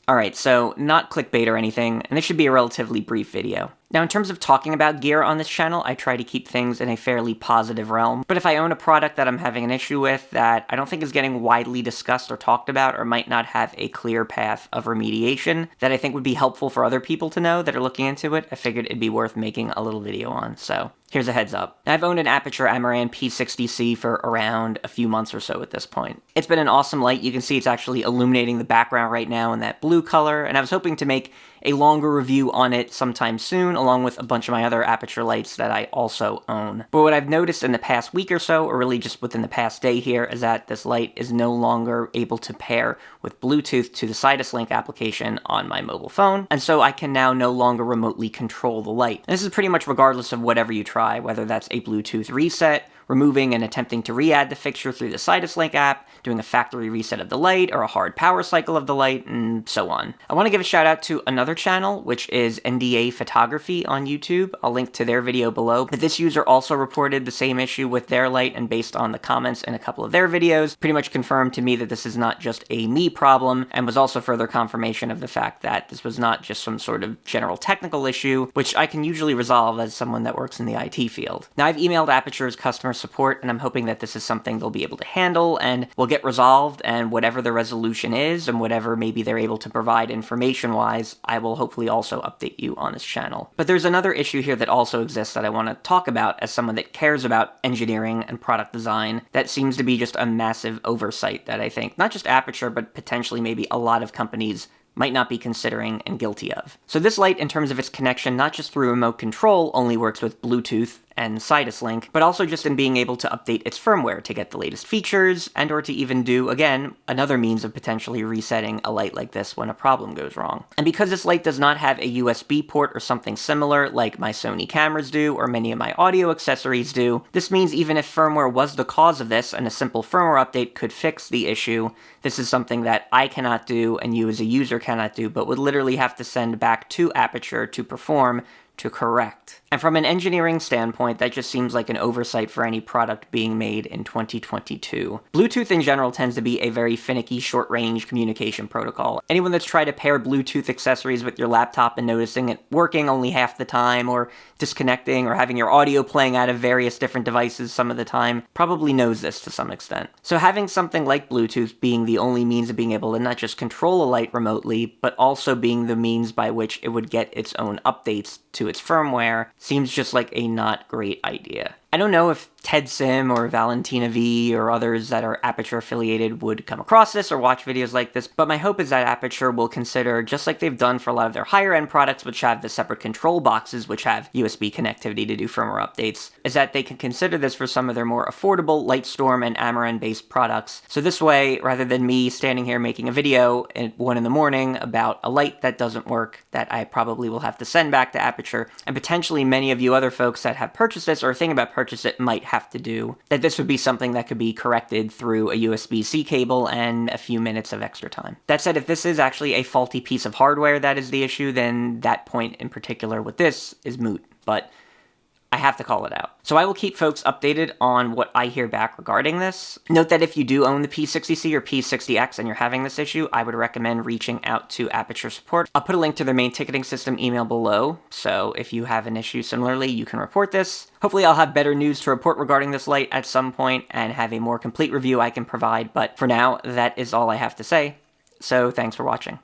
Alright, so not clickbait or anything, and this should be a relatively brief video. Now, in terms of talking about gear on this channel, I try to keep things in a fairly positive realm, but if I own a product that I'm having an issue with that I don't think is getting widely discussed or talked about or might not have a clear path of remediation that I think would be helpful for other people to know that are looking into it, I figured it'd be worth making a little video on, so here's a heads up. I've owned an Aputure Amaran P60c for around a few months or so at this point. It's been an awesome light. You can see it's actually illuminating the background right now in that blue color, and I was hoping to make a longer review on it sometime soon, along with a bunch of my other Aputure lights that I also own. But what I've noticed in the past week or so, or really just within the past day here, is that this light is no longer able to pair with Bluetooth to the Sidus Link application on my mobile phone, and so I can now no longer remotely control the light. And this is pretty much regardless of whatever you try, whether that's a Bluetooth reset, removing and attempting to re-add the fixture through the Sidus Link app, doing a factory reset of the light, or a hard power cycle of the light, and so on. I want to give a shout out to another channel, which is NDA Photography on YouTube. I'll link to their video below, but this user also reported the same issue with their light, and based on the comments in a couple of their videos, pretty much confirmed to me that this is not just a me problem, and was also further confirmation of the fact that this was not just some sort of general technical issue, which I can usually resolve as someone that works in the IT field. Now, I've emailed Aputure's customer support, and I'm hoping that this is something they'll be able to handle and will get resolved, and whatever the resolution is and whatever maybe they're able to provide information-wise, I will hopefully also update you on this channel. But there's another issue here that also exists that I want to talk about as someone that cares about engineering and product design that seems to be just a massive oversight that I think not just Aputure, but potentially maybe a lot of companies might not be considering and guilty of. So this light, in terms of its connection, not just through remote control, only works with Bluetooth and Sidus Link, but also just in being able to update its firmware to get the latest features, and or to even do, again, another means of potentially resetting a light like this when a problem goes wrong. And because this light does not have a USB port or something similar like my Sony cameras do, or many of my audio accessories do, this means even if firmware was the cause of this and a simple firmware update could fix the issue, this is something that I cannot do and you as a user cannot do, but would literally have to send back to Aputure to perform to correct. And from an engineering standpoint, that just seems like an oversight for any product being made in 2022. Bluetooth in general tends to be a very finicky, short-range communication protocol. Anyone that's tried to pair Bluetooth accessories with your laptop and noticing it working only half the time, or disconnecting, or having your audio playing out of various different devices some of the time, probably knows this to some extent. So having something like Bluetooth being the only means of being able to not just control a light remotely, but also being the means by which it would get its own updates to its firmware, seems just like a not great idea. I don't know if Ted Sim or Valentina V or others that are Aputure affiliated would come across this or watch videos like this, but my hope is that Aputure will consider, just like they've done for a lot of their higher end products which have the separate control boxes which have USB connectivity to do firmware updates, is that they can consider this for some of their more affordable Lightstorm and Amaran based products. So this way, rather than me standing here making a video at 1 in the morning about a light that doesn't work, that I probably will have to send back to Aputure, and potentially many of you other folks that have purchased this or think about purchase it might have to do, that this would be something that could be corrected through a USB-C cable and a few minutes of extra time. That said, if this is actually a faulty piece of hardware that is the issue, then that point in particular with this is moot, but I have to call it out. So I will keep folks updated on what I hear back regarding this. Note that if you do own the P60C or P60X and you're having this issue, I would recommend reaching out to Aputure support. I'll put a link to their main ticketing system email below, so if you have an issue similarly, you can report this. Hopefully I'll have better news to report regarding this light at some point and have a more complete review I can provide, but for now, that is all I have to say. So thanks for watching.